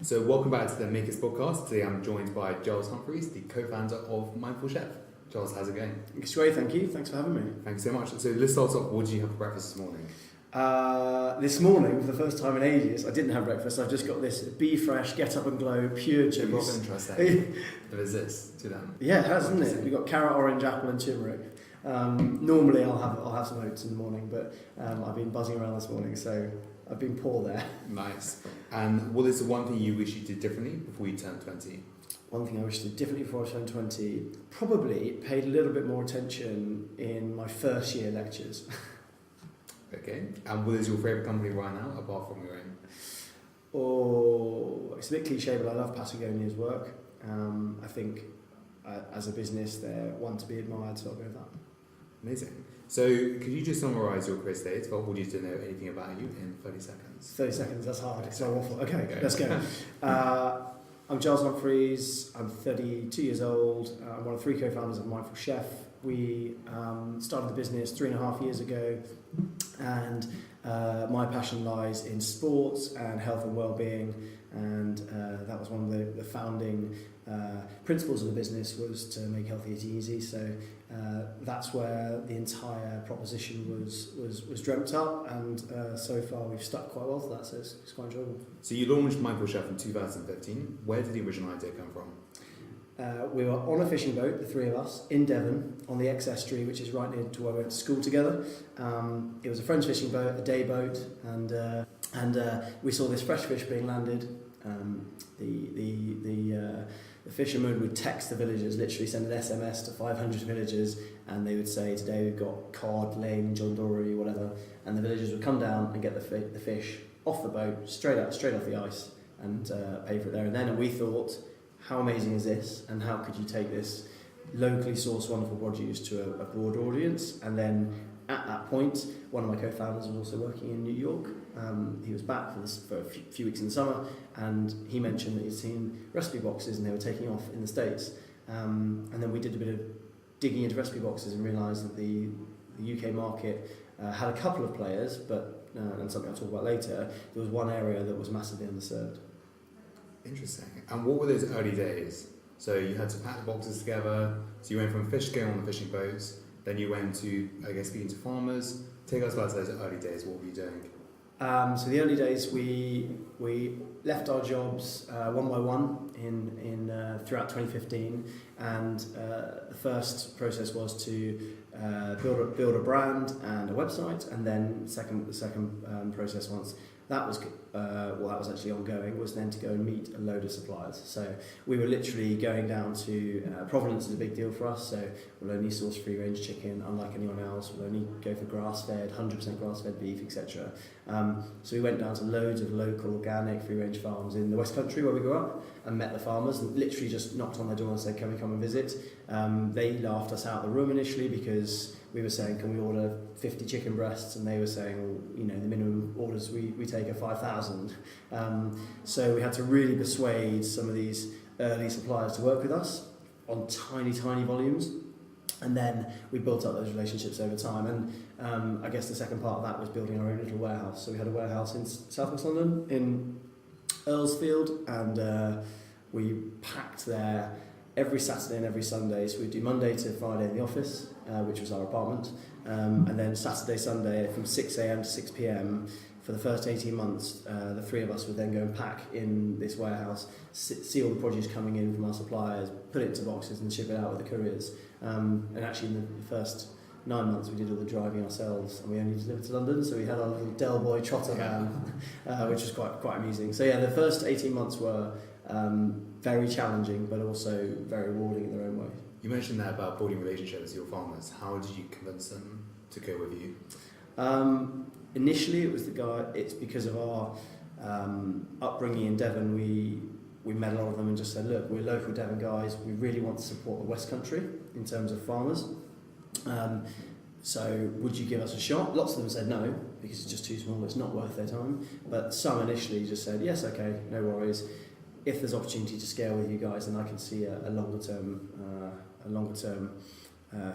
So welcome back to the Makers podcast. Today I'm joined by Giles Humphries, the co-founder of Mindful Chef. Giles, how's it going? It's great, thank you. Thanks for having me. Thanks so much. So let's start off. What did you have for breakfast this morning? This morning, for the first time in ages, I didn't have breakfast. I've just got this Be Fresh, Get Up and Glow, pure juice. What interesting. There's this to them. Yeah, it has, hasn't it? We've got carrot, orange, apple and turmeric. Normally I'll have some oats in the morning, but I've been buzzing around this morning, so I've been poor there. Nice. And what is the one thing you wish you did differently before you turned 20? One thing I wish to do differently before I turned 20, probably paid a little bit more attention in my first year lectures. Okay. And what is your favourite company right now, apart from your own? Oh, it's a bit cliche, but I love Patagonia's work. I think as a business, they're one to be admired, so I'll go with that. Amazing. So could you just summarise your career today for all you to know anything about you in 30 seconds? 30 seconds, that's hard. It's so awful. Okay, let's go. I'm Giles Humphries. I'm 32 years old. I'm one of 3 co-founders of Mindful Chef. We started the business 3.5 years ago, and my passion lies in sports and health and well-being, and that was one of the founding principles of the business, was to make healthy eating easy. So that's where the entire proposition was dreamt up, and so far we've stuck quite well to that, so it's quite enjoyable. So you launched Mindful Chef in 2015. Where did the original idea come from? We were on a fishing boat, the 3 of us, in Devon, on the ex-estuary, which is right near to where we went to school together. It was a friend's fishing boat, a day boat, and we saw this fresh fish being landed. The fishermen would text the villagers, literally send an SMS to 500 villagers, and they would say, today we've got cod, ling, John Dory, whatever, and the villagers would come down and get the fish off the boat, straight off the ice, and pay for it there and then. And we thought, how amazing is this, and how could you take this locally sourced wonderful produce to a broad audience? And then at that point, one of my co-founders was also working in New York. He was back for a few weeks in the summer, and he mentioned that he'd seen recipe boxes and they were taking off in the States. And then we did a bit of digging into recipe boxes and realised that the UK market had a couple of players, but and something I'll talk about later, there was one area that was massively underserved. Interesting. And what were those early days? So you had to pack the boxes together, so you went from going on the fishing boats, then you went to, I guess, speaking to farmers. Take us back to those early days. What were you doing? So the early days, we left our jobs one by one in throughout 2015, and the first process was to build a brand and a website, and then the second process, once that was that was actually ongoing, was then to go and meet a load of suppliers. So we were literally going down to provenance is a big deal for us, so we'll only source free range chicken unlike anyone else, we'll only go for grass-fed, 100% grass-fed beef, etc. So we went down to loads of local organic free range farms in the West Country where we grew up, and met the farmers and literally just knocked on their door and said, can we come and visit? They laughed us out of the room initially because we were saying, can we order 50 chicken breasts? And they were saying, well, you know, the minimum orders we take are 5,000. So we had to really persuade some of these early suppliers to work with us on tiny volumes. And then we built up those relationships over time. And I guess the second part of that was building our own little warehouse. So we had a warehouse in South West London, in Earlsfield, and we packed there every Saturday and every Sunday. So we'd do Monday to Friday in the office, which was our apartment, and then Saturday, Sunday from 6 a.m. to 6 p.m. for the first 18 months, the 3 of us would then go and pack in this warehouse, see all the produce coming in from our suppliers, put it into boxes and ship it out with the couriers. And actually in the first 9 months we did all the driving ourselves, and we only delivered to London, so we had our little Del Boy trotter van, which was quite amusing. So yeah, the first 18 months were very challenging, but also very rewarding in their own way. You mentioned that about building relationships with your farmers. How did you convince them to go with you? Initially, it's because of our upbringing in Devon. We met a lot of them and just said, look, we're local Devon guys. We really want to support the West Country in terms of farmers. So would you give us a shot? Lots of them said no, because it's just too small, it's not worth their time. But some initially just said, yes, okay, no worries. If there's opportunity to scale with you guys, then I can see a longer term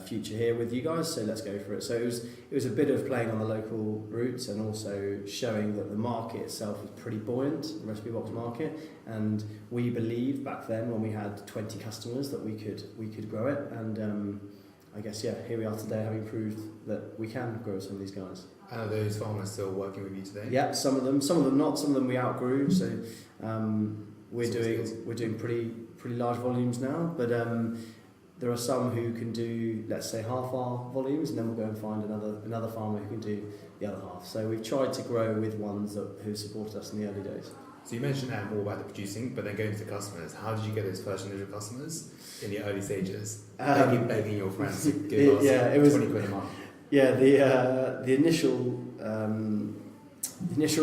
future here with you guys, so let's go for it. So it was a bit of playing on the local roots and also showing that the market itself is pretty buoyant, the recipe box market, and we believed back then when we had 20 customers that we could grow it, and I guess here we are today, having proved that we can grow some of these guys. And are those farmers still working with you today? Yeah, some of them not. Some of them we outgrew. So we're doing pretty large volumes now. But there are some who can do, let's say, half our volumes, and then we'll go and find another farmer who can do the other half. So we've tried to grow with ones who supported us in the early days. So you mentioned more about the producing, but then going to the customers. How did you get those first initial customers in the early stages? Begging your friends to give us 20 quid a month. Yeah, the initial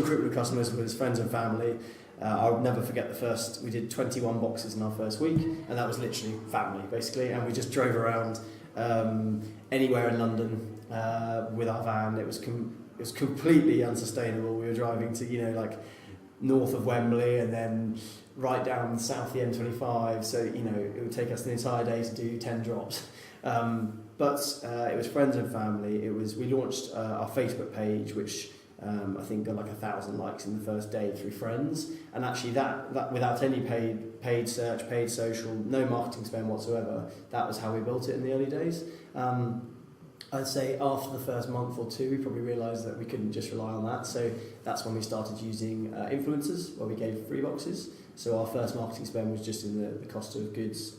group of customers was friends and family. I'll never forget we did 21 boxes in our first week, and that was literally family, basically, and we just drove around anywhere in London with our van. It was completely unsustainable. We were driving to, north of Wembley and then right down south the M25, so, it would take us the entire day to do 10 drops. But it was friends and family. We launched our Facebook page, which I think got 1,000 likes in the first day through friends, and actually that without any paid search, paid social, no marketing spend whatsoever. That was how we built it in the early days. I'd say after the first month or two, we probably realised that we couldn't just rely on that. So that's when we started using influencers, where we gave free boxes. So our first marketing spend was just in the cost of goods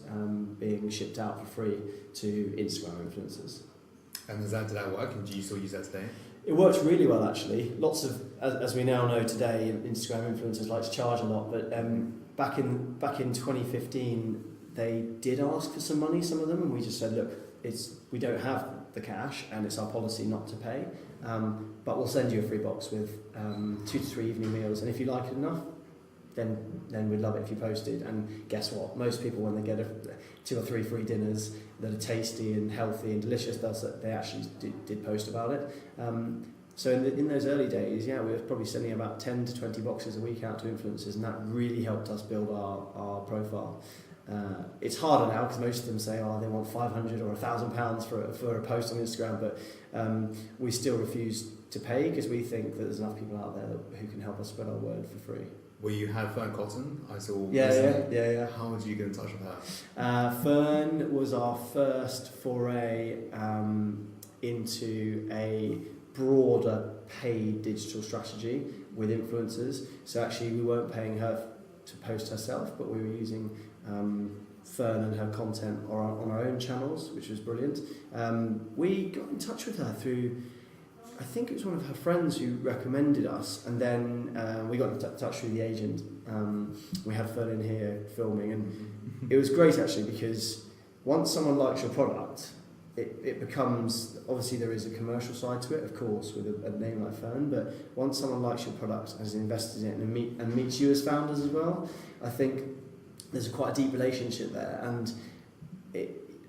being shipped out for free to Instagram influencers. And did that work? And do you still use that today? It works really well, actually. Lots of, as we now know today, Instagram influencers like to charge a lot. But back in 2015, they did ask for some money, some of them, and we just said, look, we don't have the cash, and it's our policy not to pay. But we'll send you a free box with 2 to 3 evening meals, and if you like it enough, then we'd love it if you posted. And guess what? Most people, when they get 2 or 3 free dinners that are tasty and healthy and delicious, they actually did post about it. So in those early days, we were probably sending about 10 to 20 boxes a week out to influencers, and that really helped us build our profile. It's harder now because most of them say, they want £500 or £1,000 for a post on Instagram, but we still refuse to pay because we think that there's enough people out there who can help us spread our word for free. Well, you had Fern Cotton, I saw. Yeah. How did you get in touch with her? Fern was our first foray into a broader paid digital strategy with influencers. So actually we weren't paying her to post herself, but we were using Fern and her content on our own channels, which was brilliant. We got in touch with her through, I think it was one of her friends who recommended us, and then we got in touch through the agent. We had Fern in here filming, and it was great actually, because once someone likes your product, it becomes, obviously there is a commercial side to it, of course, with a name like Fern, but once someone likes your product, has invested in it, and meets you as founders as well, I think there's quite a deep relationship there, and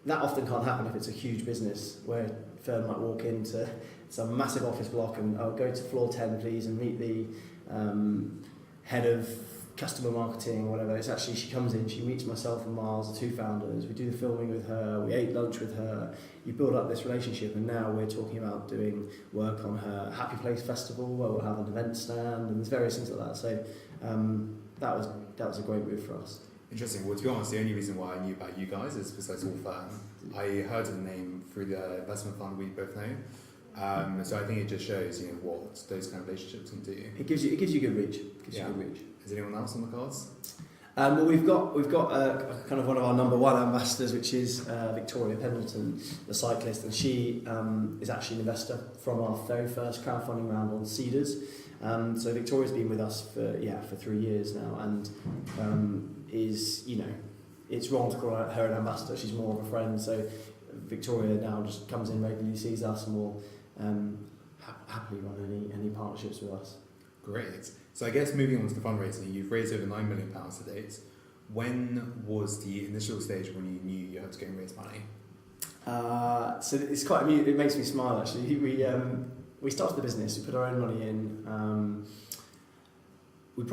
that often can't happen if it's a huge business, where Fern might walk into some massive office block and go to floor 10 please and meet the head of customer marketing or whatever. It's actually, she comes in, she meets myself and Miles, the 2 founders, we do the filming with her, we ate lunch with her, you build up this relationship, and now we're talking about doing work on her Happy Place Festival, where we'll have an event stand, and there's various things like that. So that was a great move for us. Interesting. Well, to be honest, the only reason why I knew about you guys is because I saw Fern. I heard of the name through the investment fund we both know. So I think it just shows, what those kind of relationships can do. It gives you good reach. Is anyone else on the cards? Well, we've got kind of one of our number one ambassadors, which is Victoria Pendleton, the cyclist, and she is actually an investor from our very first crowdfunding round on Cedars. So Victoria's been with us for 3 years now, and is, it's wrong to call her an ambassador. She's more of a friend. So Victoria now just comes in regularly, sees us, and will happily run any partnerships with us. Great. So I guess moving on to the fundraising, you've raised over £9 million to date. When was the initial stage when you knew you had to go and raise money? So it's quite amusing. It makes me smile actually. We started the business. We put our own money in. We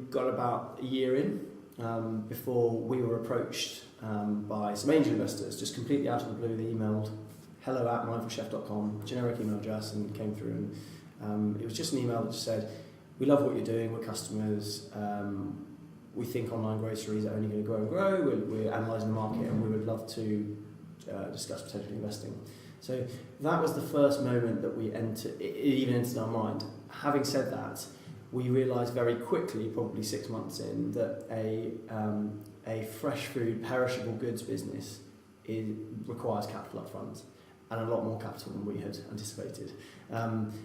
got about a year in, before we were approached by some angel investors, just completely out of the blue. They emailed hello@mindfulchef.com, generic email address, and came through. And it was just an email that just said, we love what you're doing, we're customers, we think online groceries are only going to grow and grow, we're analysing the market, and we would love to discuss potentially investing. So that was the first moment that it even entered our mind. Having said that, we realised very quickly, probably 6 months in, that a fresh food, perishable goods business requires capital up front, and a lot more capital than we had anticipated.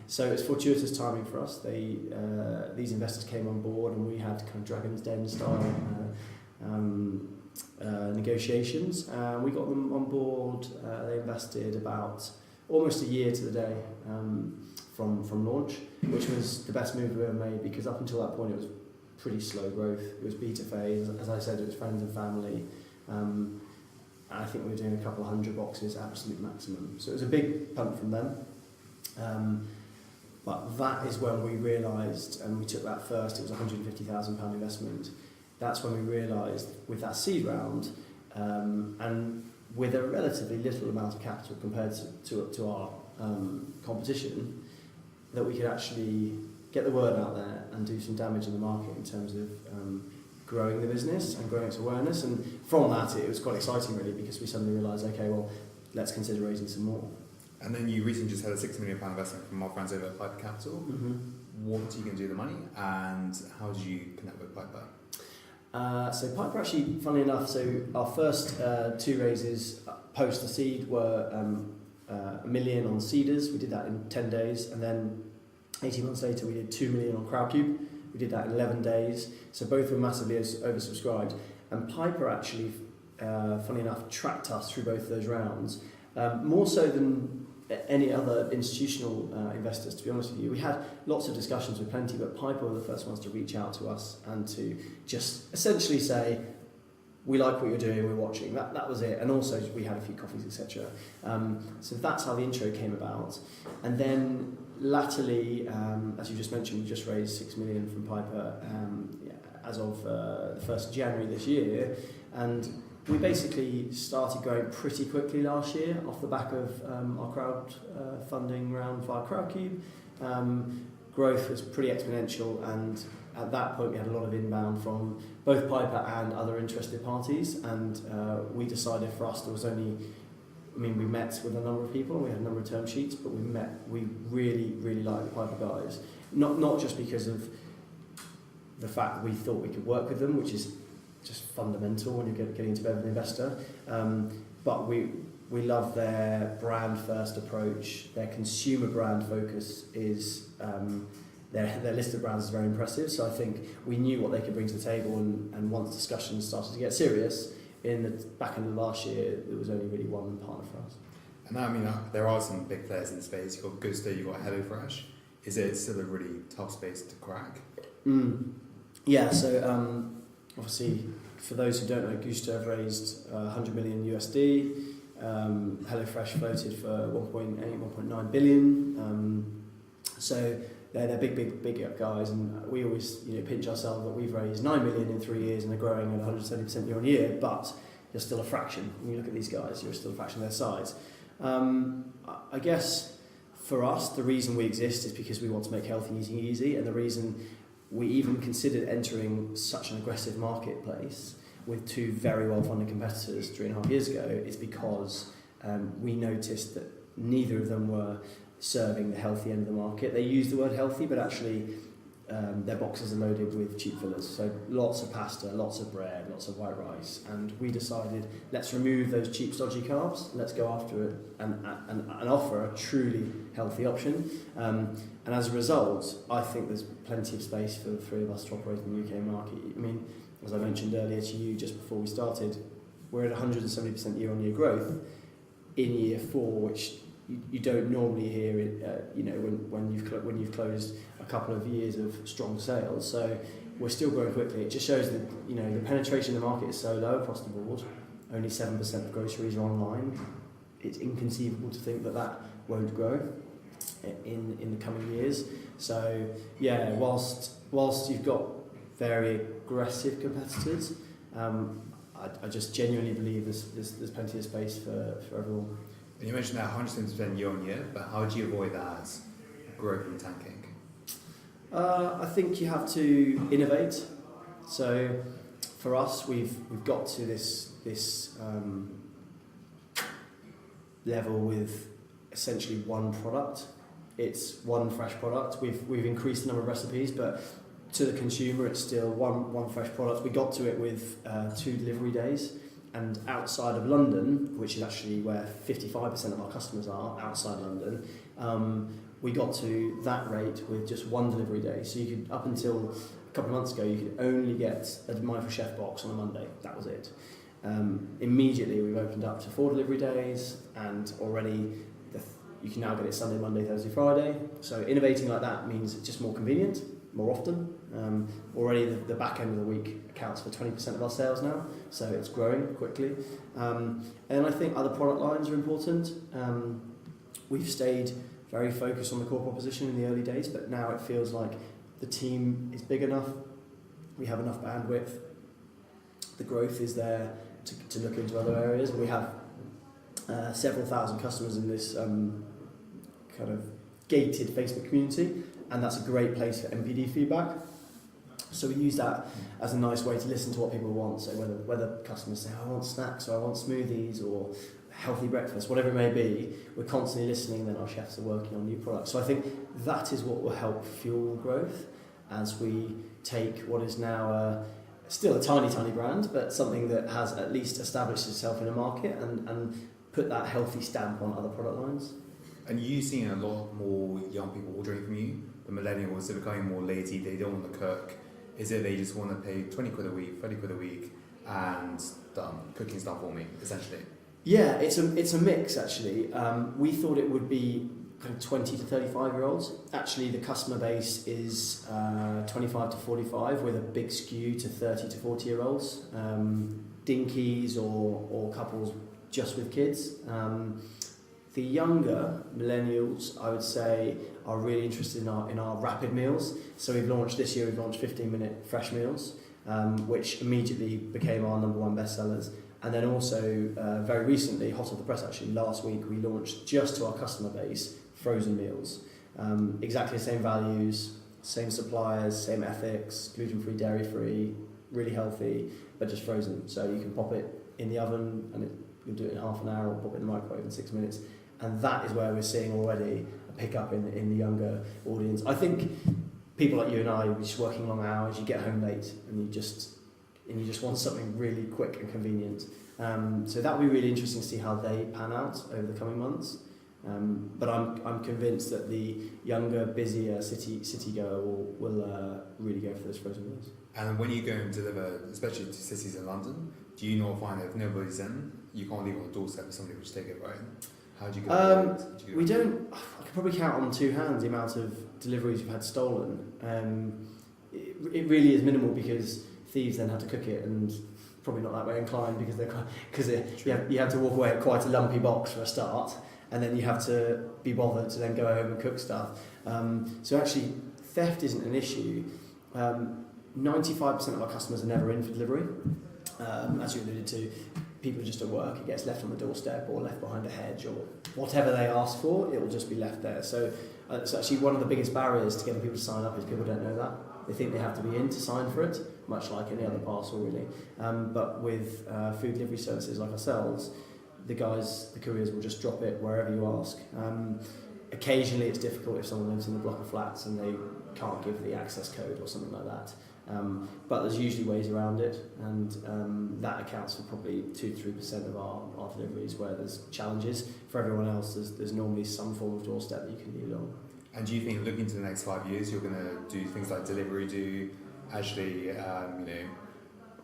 So it's fortuitous timing for us. These investors came on board, and we had kind of Dragon's Den style negotiations. We got them on board. They invested about almost a year to the day from launch, which was the best move we ever made, because up until that point it was pretty slow growth. It was beta phase. As I said, it was friends and family. I think we were doing a couple of 100 boxes, absolute maximum. So it was a big punt from them. But that is when we realised, and we took that first, it was a £150,000 investment. That's when we realised, with that seed round, and with a relatively little amount of capital compared to our competition, that we could actually get the word out there and do some damage in the market in terms of growing the business and growing its awareness. And from that, it was quite exciting, really, because we suddenly realised, okay, well, let's consider raising some more. And then you recently just had a £6 million investment from our friends over at Piper Capital. Mm-hmm. What are you going to do with the money, and how did you connect with Piper? So Piper, actually, funnily enough, so our first two raises post the seed were $1 million on Seeders. We did that in 10 days, and then 18 months later we did $2 million on Crowdcube. We did that in 11 days. So both were massively oversubscribed. And Piper actually, funnily enough, tracked us through both of those rounds, more so than any other institutional investors, to be honest with you. We had lots of discussions with plenty, but Piper were the first ones to reach out to us and to just essentially say, we like what you're doing, we're watching. That was it. And also we had a few coffees, etc. So that's how the intro came about. And then latterly, as you just mentioned, we just raised $6 million from Piper as of the 1st of January this year. And we basically started growing pretty quickly last year off the back of our crowdfunding round via Crowdcube. Growth was pretty exponential, and at that point we had a lot of inbound from both Piper and other interested parties, and we decided for us there was only, we met with a number of people, we had a number of term sheets, but we really, really liked the Piper guys. Not just because of the fact that we thought we could work with them, which is just fundamental when you're getting into bed with an investor, but we love their brand first approach. Their consumer brand focus is their list of brands is very impressive, so I think we knew what they could bring to the table, and once discussions started to get serious in the back end of last year, there was only really one partner for us. And now, there are some big players in the space. You've got Gusto, you've got HelloFresh. Is it still a really tough space to crack? Yeah, so obviously, for those who don't know, Gusto have raised $100 million USD. HelloFresh floated for 1.9 billion. So they're big guys, and we always pinch ourselves that we've raised 9 million in 3 years and they're growing at 170% year on year. But you're still a fraction. When you look at these guys, you're still a fraction of their size. I guess for us, the reason we exist is because we want to make healthy eating easy, and the reason we even considered entering such an aggressive marketplace with two very well-funded competitors 3.5 years ago is because we noticed that neither of them were serving the healthy end of the market. They use the word healthy, but actually their boxes are loaded with cheap fillers. So lots of pasta, lots of bread, lots of white rice. And we decided, let's remove those cheap, stodgy carbs. Let's go after it and offer a truly healthy option. And as a result, I think there's plenty of space for the three of us to operate in the UK market. As I mentioned earlier to you just before we started, we're at 170% year-on-year growth in year 4, which you don't normally hear it, when you've closed a couple of years of strong sales. So we're still growing quickly. It just shows that the penetration in the market is so low across the board. Only 7% of groceries are online. It's inconceivable to think that won't grow in the coming years. So yeah, whilst you've got very aggressive competitors. I just genuinely believe there's plenty of space for everyone. And you mentioned that 100% year on year, but how do you avoid that growth and tanking? I think you have to innovate. So for us, we've got to this level with essentially one product. It's one fresh product. We've increased the number of recipes, but to the consumer, it's still one fresh product. We got to it with 2 delivery days, and outside of London, which is actually where 55% of our customers are, outside London, we got to that rate with just 1 delivery day. So you could, up until a couple of months ago, you could only get a Mindful Chef box on a Monday. That was it. Immediately, we've opened up to 4 delivery days, and already you can now get it Sunday, Monday, Thursday, Friday. So innovating like that means it's just more convenient, more often. Already the back end of the week accounts for 20% of our sales now, so it's growing quickly. And I think other product lines are important. We've stayed very focused on the core proposition in the early days, but now it feels like the team is big enough, we have enough bandwidth, the growth is there to look into other areas. We have several thousand customers in this kind of gated Facebook community, and that's a great place for MPD feedback. So we use that as a nice way to listen to what people want. So whether customers say, I want snacks, or I want smoothies, or healthy breakfast, whatever it may be, we're constantly listening, and then our chefs are working on new products. So I think that is what will help fuel growth as we take what is now still a tiny brand, but something that has at least established itself in a market and put that healthy stamp on other product lines. And you've seen a lot more young people ordering from you. The millennials are becoming more lazy, they don't want to cook. Is it they just want to pay 20 quid a week, 30 quid a week, and done, cooking's done for me, essentially? Yeah, it's a mix actually. We thought it would be kind of 20 to 35 year olds. Actually, the customer base is 25 to 45 with a big skew to 30 to 40 year olds. Dinkies or couples just with kids. The younger millennials, I would say, are really interested in our rapid meals. So we've launched 15-minute fresh meals, which immediately became our #1 bestsellers. And then also, very recently, hot off the press actually, last week, we launched just to our customer base, frozen meals. Exactly the same values, same suppliers, same ethics, gluten-free, dairy-free, really healthy, but just frozen. So you can pop it in the oven, and you'll do it in half an hour, or pop it in the microwave in 6 minutes. And that is where we're seeing already a pickup in the younger audience. I think people like you and I, we're just working long hours, you get home late, and you just want something really quick and convenient. So that will be really interesting to see how they pan out over the coming months. But I'm convinced that the younger, busier city goer will really go for those frozen meals. And when you go and deliver, especially to cities in London, do you not find that if nobody's in, you can't leave on the doorstep for somebody to take it, right? How do you go? We don't. I could probably count on 2 hands the amount of deliveries we've had stolen. It really is minimal because thieves then have to cook it, and probably not that way inclined because you have to walk away at quite a lumpy box for a start, and then you have to be bothered to then go home and cook stuff. So actually, theft isn't an issue. 95% of our customers are never in for delivery. As you alluded to, people are just at work, it gets left on the doorstep or left behind a hedge, or whatever they ask for, it will just be left there. So it's actually one of the biggest barriers to getting people to sign up is people don't know that. They think they have to be in to sign for it, much like any other parcel really. But with food delivery services like ourselves, the couriers will just drop it wherever you ask. Occasionally it's difficult if someone lives in a block of flats and they can't give the access code or something like that. But there's usually ways around it, and that accounts for probably 2-3% of our deliveries where there's challenges. For everyone else, there's normally some form of doorstep that you can leave on. And do you think looking to the next 5 years, you're going to do things like delivery, do actually,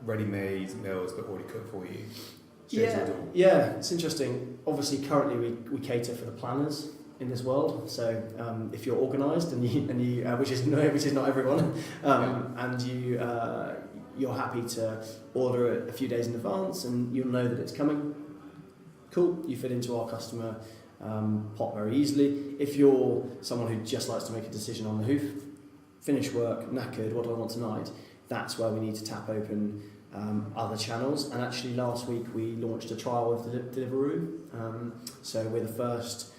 ready-made meals but already cooked for you? Yeah, it's interesting. Obviously, currently we cater for the planners in this world. So if you're organised and you which is not everyone, and you're happy to order it a few days in advance, and you'll know that it's coming. Cool, you fit into our customer pot very easily. If you're someone who just likes to make a decision on the hoof, finish work, knackered, what do I want tonight? that's where we need to tap open other channels. And actually last week we launched a trial with Deliveroo. So we're the first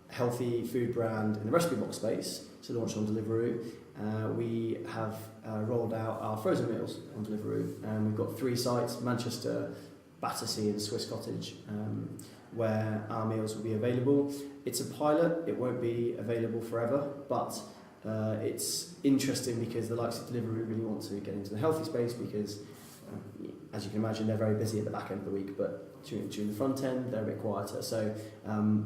healthy food brand in the recipe box space to launch on Deliveroo. We have rolled out our frozen meals on Deliveroo, and we've got 3 sites: Manchester, Battersea and Swiss Cottage, where our meals will be available. It's a pilot, it won't be available forever, but it's interesting because the likes of Deliveroo really want to get into the healthy space because, as you can imagine, they're very busy at the back end of the week, but during the front end, they're a bit quieter. So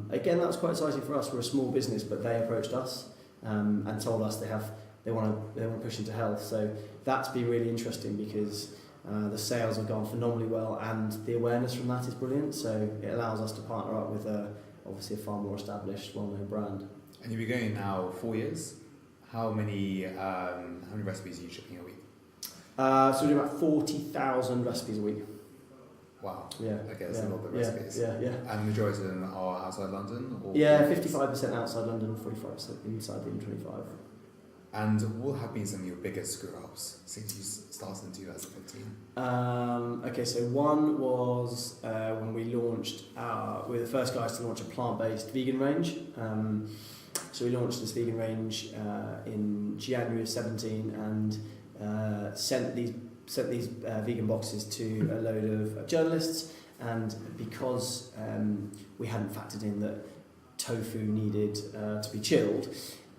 again, that was quite exciting for us. We're a small business, but they approached us and told us they want to push into health. So that's been really interesting because the sales have gone phenomenally well, and the awareness from that is brilliant. So it allows us to partner up with obviously a far more established, well-known brand. And you've been going now 4 years. How many recipes are you shipping a week? So we do about 40,000 recipes a week. Wow. Yeah. Okay, that's a lot of recipes. Yeah. And the majority of them are outside London? Or 55% outside London, 45% inside the M25. And what have been some of your biggest screw-ups since you started in 2015? Okay, so one was when we launched we were the first guys to launch a plant-based vegan range. So we launched this vegan range in January of 17 and sent these vegan boxes to a load of journalists. And because we hadn't factored in that tofu needed to be chilled,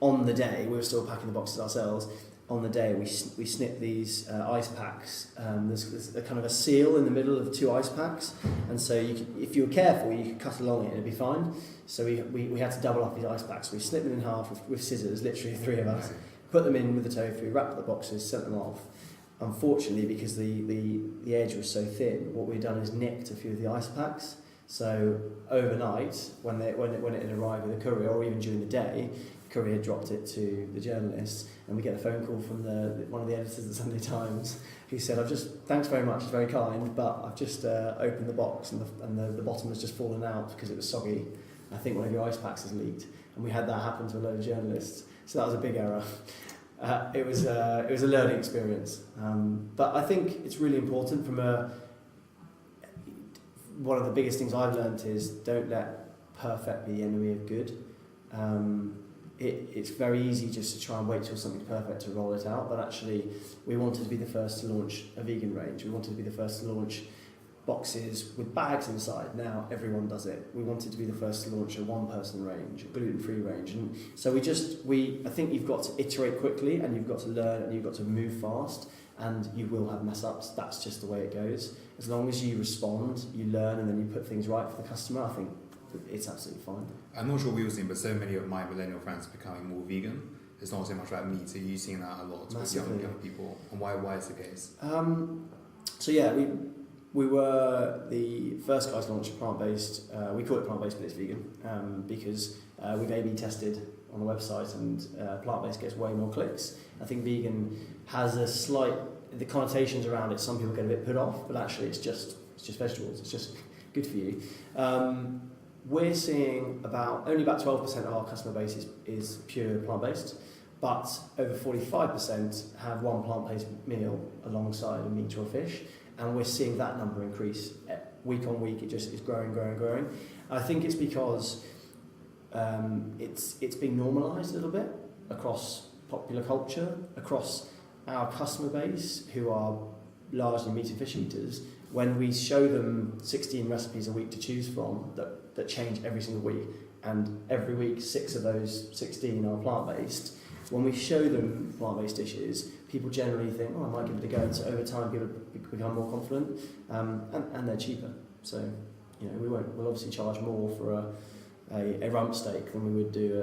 on the day, we were still packing the boxes ourselves, on the day we snipped these ice packs. There's a kind of a seal in the middle of 2 ice packs, and so if you were careful, you could cut along it and it'd be fine. So we had to double up these ice packs. We snipped them in half with scissors, literally 3 of us, put them in with the tofu, wrapped the boxes, sent them off. Unfortunately, because the edge was so thin, what we'd done is nicked a few of the ice packs. So overnight, when it had arrived with a courier, or even during the day, courier dropped it to the journalists, and we get a phone call from one of the editors of the Sunday Times who said, thanks very much, it's very kind, but I've just opened the box and the bottom has just fallen out because it was soggy. I think one of your ice packs has leaked. And we had that happen to a load of journalists, so that was a big error. It was a learning experience, but I think it's really important one of the biggest things I've learned is don't let perfect be the enemy of good. It's very easy just to try and wait till something's perfect to roll it out, but actually we wanted to be the first to launch a vegan range. We wanted to be the first to launch boxes with bags inside. Now everyone does it. We wanted to be the first to launch a 1-person range, a gluten-free range, and so I think you've got to iterate quickly, and you've got to learn, and you've got to move fast, and you will have mess ups. That's just the way it goes. As long as you respond, you learn, and then you put things right for the customer, I think it's absolutely fine. I'm not sure what you're seeing, but so many of my millennial friends are becoming more vegan. It's not so much about meat, so you're seeing that a lot with young people. And why is the case? So yeah, we were the first guys to launch a plant-based, we call it plant-based but it's vegan, because we've A/B tested on the website, and plant-based gets way more clicks. I think vegan has the connotations around it, some people get a bit put off, but actually it's just vegetables, it's just good for you. We're seeing only about 12% of our customer base is pure plant-based, but over 45% have one plant-based meal alongside a meat or a fish, and we're seeing that number increase week on week. It just is growing. I think it's because it's being normalised a little bit across popular culture, across our customer base, who are largely meat and fish eaters. When we show them 16 recipes a week to choose from that change every single week, and every week 6 of those 16 are plant-based, when we show them plant-based dishes, people generally think, I might give it a go. And so over time, people become more confident, and they're cheaper. So, we'll obviously charge more for a rump steak than we would do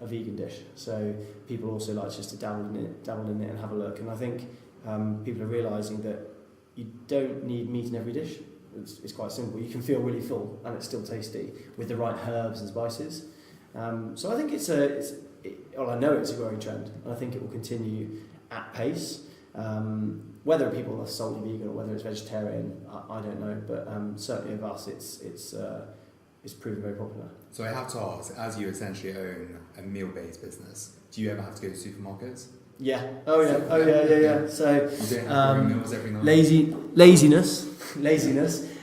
a vegan dish. So people also like just to dabble in it and have a look. And I think people are realising that you don't need meat in every dish. It's quite simple. You can feel really full and it's still tasty with the right herbs and spices. So I think I know it's a growing trend, and I think it will continue at pace. Whether people are solely vegan or whether it's vegetarian, I don't know. But certainly of us, it's proven very popular. So I have to ask, as you essentially own a meal-based business, do you ever have to go to supermarkets? Yeah. Oh yeah. So You don't have boring meals every night. laziness.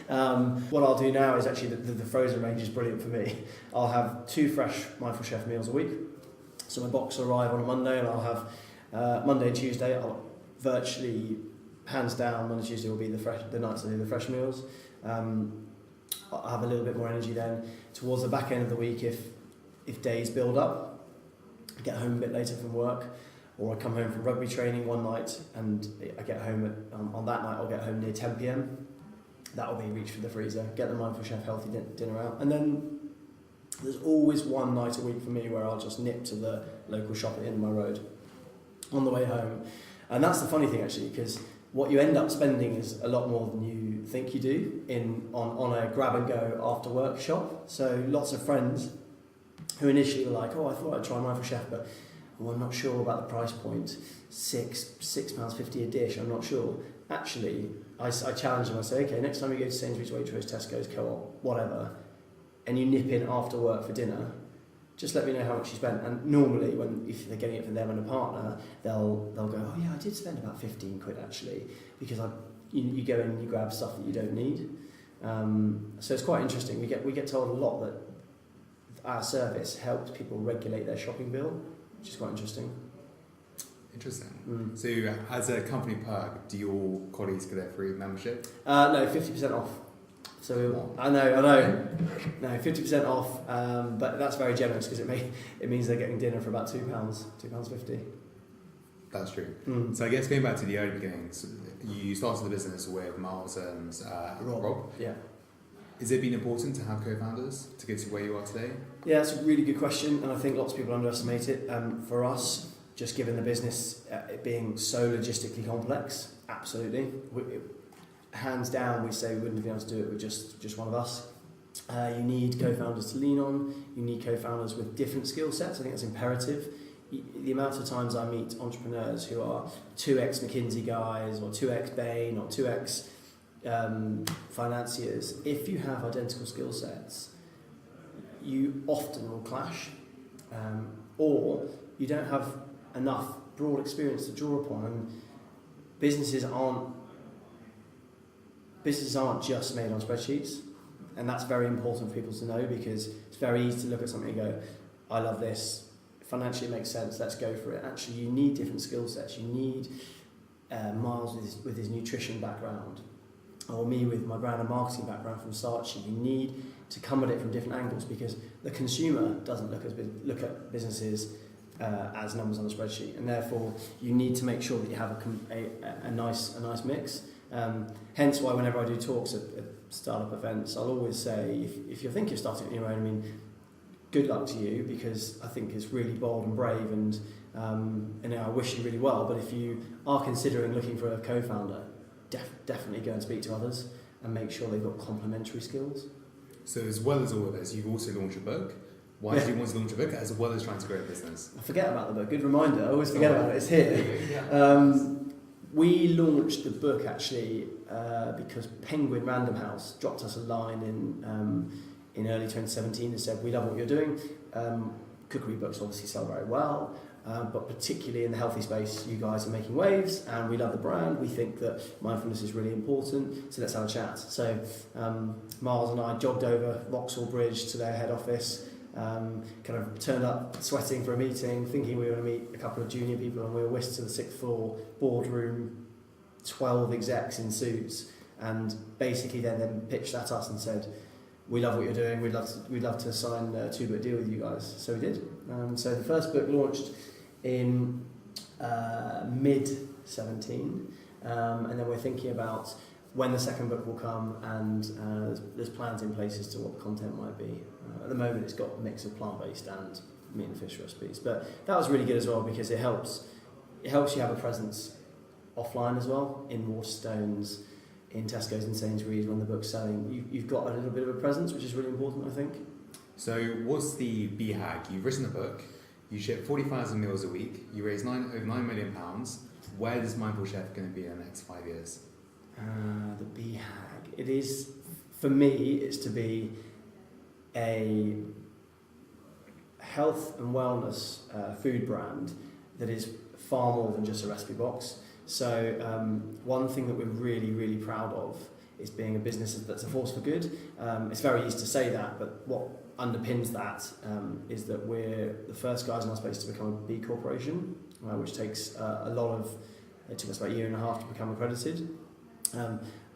What I'll do now is actually the frozen range is brilliant for me. I'll have 2 fresh Mindful Chef meals a week. So my box will arrive on a Monday, and I'll have Monday and Tuesday. I'll virtually, hands down, Monday and Tuesday will be the nights I do the fresh meals. I'll have a little bit more energy then. Towards the back end of the week, if days build up, I get home a bit later from work, or I come home from rugby training one night and I get home on that night, I'll get home near 10 p.m. That'll be reach for the freezer, get the Mindful Chef healthy dinner out, and then there's always one night a week for me where I'll just nip to the local shop at the end of my road on the way home. And that's the funny thing actually, because what you end up spending is a lot more than you think you do on a grab and go after work shop. So lots of friends who initially were like, oh, I thought I'd try Mindful Chef, but I'm not sure about the price point. £6.50 a dish, I'm not sure. Actually, I challenge them, I say, okay, next time you go to Sainsbury's, Waitrose, Tesco's, Co-op, whatever, and you nip in after work for dinner, just let me know how much you spent. And normally, if they're getting it for them and a partner, they'll go, oh yeah, I did spend about 15 quid actually, because you go in and you grab stuff that you don't need. So it's quite interesting. We get told a lot that our service helps people regulate their shopping bill, which is quite interesting. Interesting. So as a company perk, do your colleagues get their free membership? No, 50% off. So I know. No, 50% off, but that's very generous because it means they're getting dinner for about £2.50. That's true. So I guess going back to the early beginnings, you started the business with Miles and Rob. Yeah. Has it been important to have co-founders to get to where you are today? Yeah, it's a really good question, and I think lots of people underestimate it. For us, just given the business it being so logistically complex, absolutely. Hands down, we say we wouldn't have been able to do it with just one of us. You need co-founders to lean on. You need co-founders with different skill sets. I think that's imperative. The amount of times I meet entrepreneurs who are 2x McKinsey guys or 2x Bain or 2x financiers, if you have identical skill sets, you often will clash, or you don't have enough broad experience to draw upon. And businesses aren't just made on spreadsheets, and that's very important for people to know, because it's very easy to look at something and go, I love this, financially it makes sense, let's go for it. Actually, you need different skill sets. You need Miles with his nutrition background, or me with my brand and marketing background from Saatchi. You need to come at it from different angles, because the consumer doesn't look at businesses as numbers on a spreadsheet, and therefore you need to make sure that you have a nice mix. Hence why whenever I do talks at startup events, I'll always say, if you think you're starting on your own, I mean, good luck to you, because I think it's really bold and brave, and I wish you really well. But if you are considering looking for a co-founder, definitely go and speak to others and make sure they've got complementary skills. So as well as all of this, you've also launched a book. Why did you want to launch a book as well as trying to grow a business? I forget about the book. Good reminder. I always forget about it. It's here. We launched the book actually because Penguin Random House dropped us a line in early 2017 and said, we love what you're doing. Cookery books obviously sell very well, but particularly in the healthy space, you guys are making waves, and we love the brand. We think that mindfulness is really important, so let's have a chat. So Miles and I jogged over Vauxhall Bridge to their head office, kind of turned up sweating for a meeting, thinking we were going to meet a couple of junior people, and we were whisked to the 6th floor boardroom, 12 execs in suits, and basically then pitched at us and said, we love what you're doing, we'd love to sign a 2-book deal with you guys. So we did. So the first book launched in mid-17, and then we're thinking about when the second book will come, and there's plans in place as to what the content might be. At the moment it's got a mix of plant-based and meat and fish recipes, but that was really good as well, because it helps you have a presence offline as well, in Waterstones, in Tesco's and Sainsbury's. When the book's selling, you've got a little bit of a presence, which is really important, I think. So what's the BHAG? You've written a book, you ship 40,000 meals a week, you raise over £9 million. Where is Mindful Chef going to be in the next 5 years? The BHAG. It is, for me, it's to be a health and wellness food brand that is far more than just a recipe box. So one thing that we're really, really proud of is being a business that's a force for good. It's very easy to say that, but what underpins that is that we're the first guys in our space to become a B corporation, which takes a lot of, it took us about a year and a half to become accredited.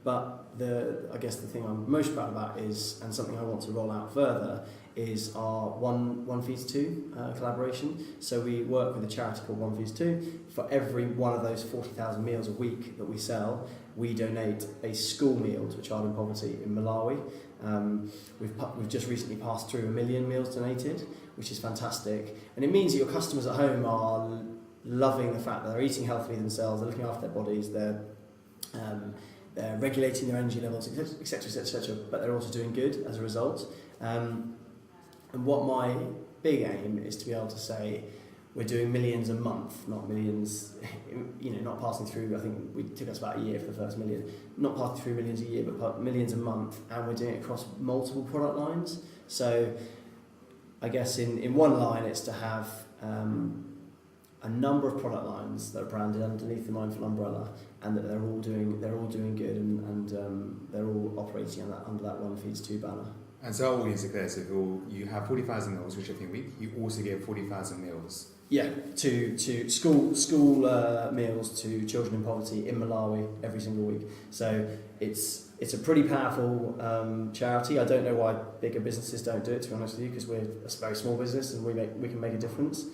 But I guess the thing I'm most proud about is, and something I want to roll out further, is our One Feeds Two collaboration. So we work with a charity called One Feeds Two. For every one of those 40,000 meals a week that we sell, we donate a school meal to a child in poverty in Malawi. We've just recently passed through 1 million meals donated, which is fantastic. And it means that your customers at home are loving the fact that they're eating healthily themselves, they're looking after their bodies, they're regulating their energy levels, etc., etc., but they're also doing good as a result. And what my big aim is to be able to say, we're doing millions a month, not millions, not passing through, I think it took us about a year for the first million, not passing through millions a year, but millions a month, and we're doing it across multiple product lines. So I guess in one line it's to have a number of product lines that are branded underneath the Mindful umbrella, and that they're all doing good, and they're all operating under that One Feeds Two banner. And so our audience is clear, so you have 40,000 meals, which I think you also give 40,000 meals. Yeah, to school meals to children in poverty in Malawi every single week. So it's a pretty powerful charity. I don't know why bigger businesses don't do it, to be honest with you, because we're a very small business and we can make a difference.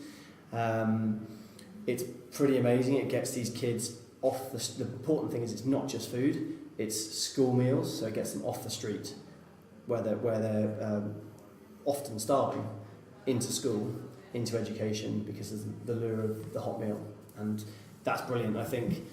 It's pretty amazing. It gets these kids off the important thing is it's not just food, it's school meals, so it gets them off the street where they're often starving, into school, into education, because of the lure of the hot meal. And that's brilliant. I think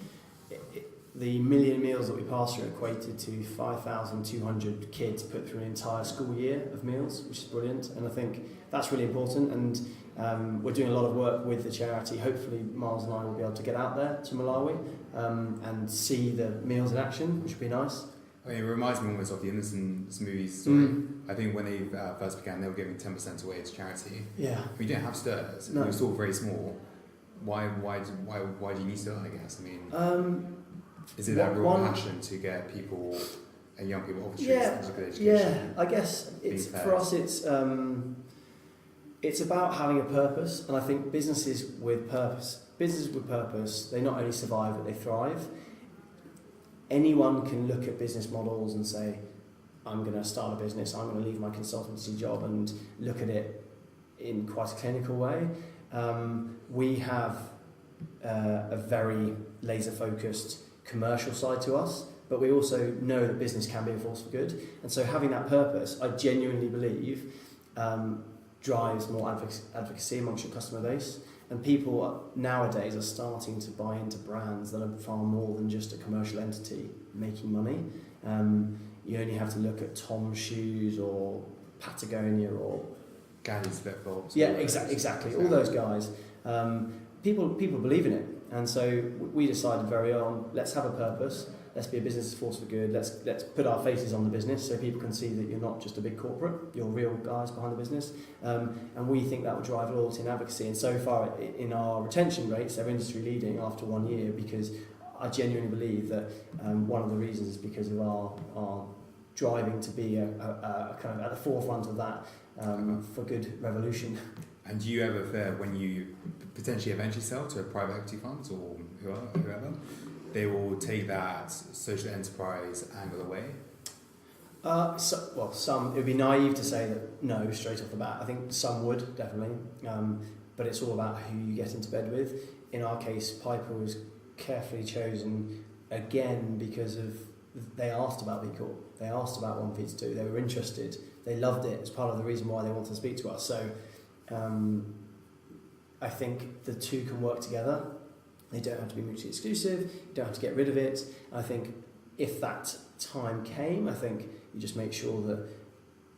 the 1 million meals that we pass through equated to 5,200 kids put through an entire school year of meals, which is brilliant. And I think that's really important. And we're doing a lot of work with the charity. Hopefully Miles and I will be able to get out there to Malawi and see the meals in action, which would be nice. I mean, it reminds me almost of the Innocent movies story. I think when they first began, they were giving 10% away to charity. Yeah. We didn't have stirs. No. We were still very small. Why do you need stir, I guess? I mean, is it that real passion to get people, young people off the streets into good education? Yeah, I guess for us it's about having a purpose, and I think businesses with purpose, they not only survive but they thrive. Anyone can look at business models and say, I'm going to start a business, I'm going to leave my consultancy job and look at it in quite a clinical way. We have a very laser-focused commercial side to us, but we also know that business can be a force for good. And so having that purpose, I genuinely believe, drives more advocacy amongst your customer base. And people nowadays are starting to buy into brands that are far more than just a commercial entity making money. You only have to look at Tom's shoes or Patagonia or Giles flip-flops. Yeah, exactly. All those guys. People believe in it, and so we decided very early on, let's have a purpose. Let's be a business force for good. Let's put our faces on the business so people can see that you're not just a big corporate, you're real guys behind the business. And we think that will drive loyalty and advocacy. And so far in our retention rates, they're industry leading after 1 year, because I genuinely believe that one of the reasons is because of our driving to be a kind of at the forefront of that for good revolution. And do you ever fear when you potentially eventually sell to a private equity fund or whoever, they will take that social enterprise angle away? Some. It would be naive to say that no straight off the bat. I think some would, definitely. But it's all about who you get into bed with. In our case, Piper was carefully chosen again because they asked about B Corp. They asked about One Feeds Two. They were interested. They loved it. It's part of the reason why they wanted to speak to us. So I think the two can work together. They don't have to be mutually exclusive. You don't have to get rid of it. I think if that time came, I think you just make sure that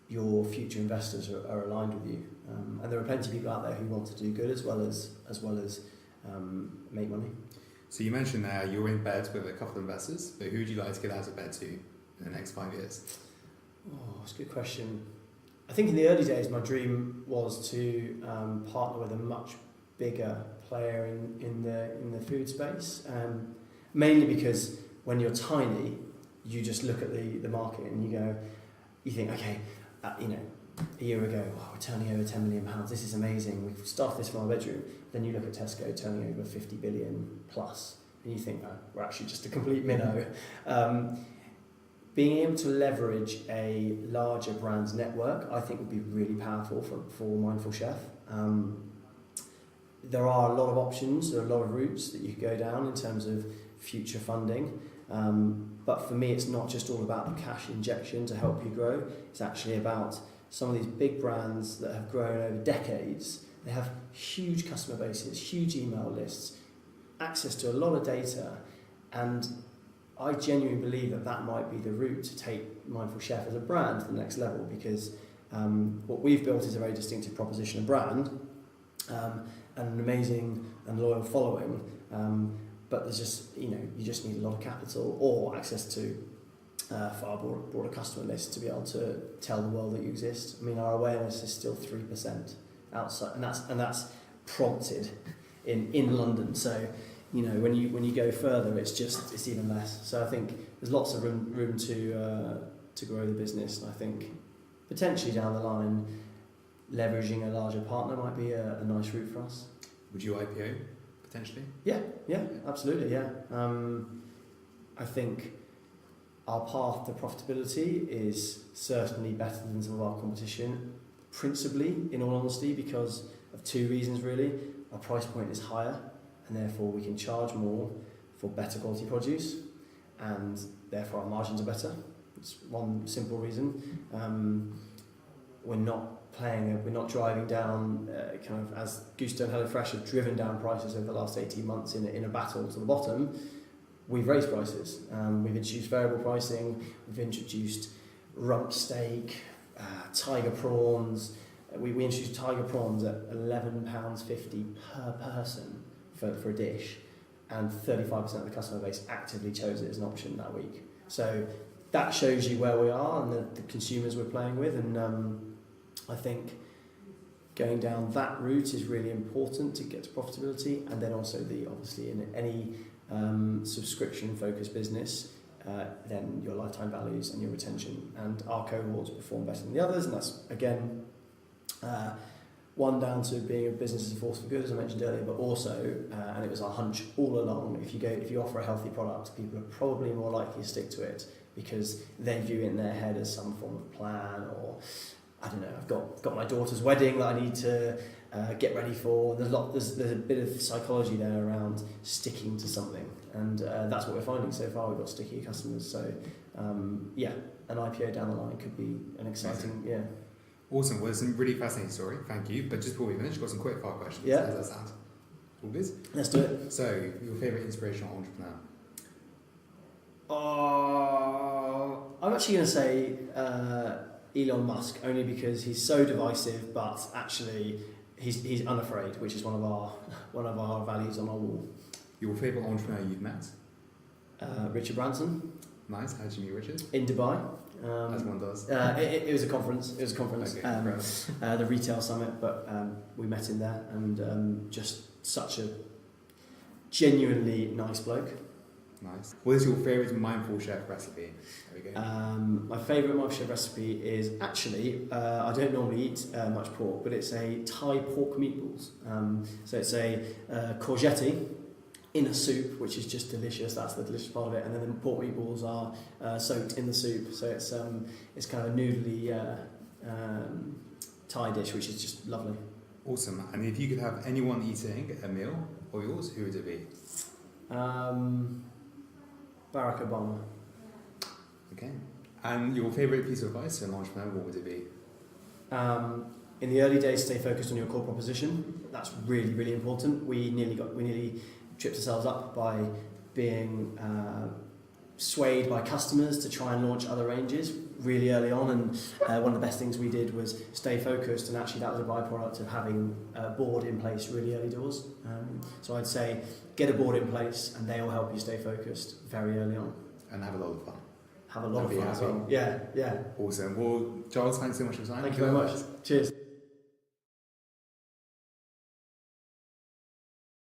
your future investors are aligned with you. And there are plenty of people out there who want to do good as well as make money. So you mentioned that you're in bed with a couple of investors, but who would you like to get out of bed to in the next 5 years? Oh, that's a good question. I think in the early days, my dream was to partner with a much bigger player in the food space. Mainly because when you're tiny, you just look at the market and you think, okay, a year ago, we're turning over £10 million. This is amazing. We've started this from our bedroom. Then you look at Tesco turning over 50 billion plus, and you think, we're actually just a complete minnow. Being able to leverage a larger brand's network, I think, would be really powerful for Mindful Chef. There are a lot of options, there are a lot of routes that you could go down in terms of future funding. But for me, it's not just all about the cash injection to help you grow. It's actually about some of these big brands that have grown over decades. They have huge customer bases, huge email lists, access to a lot of data, and I genuinely believe that might be the route to take Mindful Chef as a brand to the next level, because what we've built is a very distinctive proposition and brand, and an amazing and loyal following, but there's just, you just need a lot of capital or access to far broader customer list to be able to tell the world that you exist. I mean, our awareness is still 3% outside, and that's prompted in London. So, when you go further, it's even less. So I think there's lots of room to grow the business, and I think potentially down the line, leveraging a larger partner might be a nice route for us. Would you IPO potentially? Yeah, absolutely, yeah. I think our path to profitability is certainly better than some of our competition, principally, in all honesty, because of two reasons really. Our price point is higher, and therefore we can charge more for better quality produce, and therefore our margins are better. It's one simple reason. We're not driving down, kind of as Gusto and HelloFresh have driven down prices over the last 18 months in a battle to the bottom. We've raised prices. We've introduced variable pricing. We've introduced rump steak, tiger prawns. We introduced tiger prawns at £11.50 per person for a dish, and 35% of the customer base actively chose it as an option that week. So that shows you where we are and the consumers we're playing with, and I think going down that route is really important to get to profitability. And then also obviously in any subscription-focused business, then your lifetime values and your retention and our cohorts perform better than the others, and that's again one down to being a business as a force for good, as I mentioned earlier, but also, and it was our hunch all along, if you offer a healthy product, people are probably more likely to stick to it because they view it in their head as some form of plan, or I don't know, I've got my daughter's wedding that I need to get ready for. There's a bit of psychology there around sticking to something, and that's what we're finding so far. We've got sticky customers, so an IPO down the line could be an exciting, Awesome. Well, it's a really fascinating story. Thank you. But just before we finish, got some quick fire questions. Yeah. How does that sound? All good? Let's do it. So, your favourite inspirational entrepreneur? I'm actually going to say Elon Musk, only because he's so divisive, but actually he's unafraid, which is one of our values on our wall. Your favourite entrepreneur you've met? Richard Branson. Nice. How did you meet Richard? In Dubai. As one does. It was a conference. Okay, the retail summit, but we met him there, and just such a genuinely nice bloke. Nice. What is your favourite Mindful Chef recipe? There we go. My favourite Mindful Chef recipe is actually, I don't normally eat much pork, but it's a Thai pork meatballs. So it's a courgette in a soup, which is just delicious. That's the delicious part of it. And then the pork meatballs are soaked in the soup. So it's kind of a noodly Thai dish, which is just lovely. Awesome. And if you could have anyone eating a meal of yours, who would it be? Barack Obama. Okay. And your favourite piece of advice to an entrepreneur, what would it be? In the early days, stay focused on your core proposition. That's really, really important. We nearly tripped ourselves up by being swayed by customers to try and launch other ranges really early on, and one of the best things we did was stay focused, and actually that was a byproduct of having a board in place really early doors. So I'd say get a board in place and they will help you stay focused very early on. And have a lot of fun. Have a lot of fun as well. Yeah. Awesome. Well, Giles, thanks so much for your time. Thank you very much. Cheers.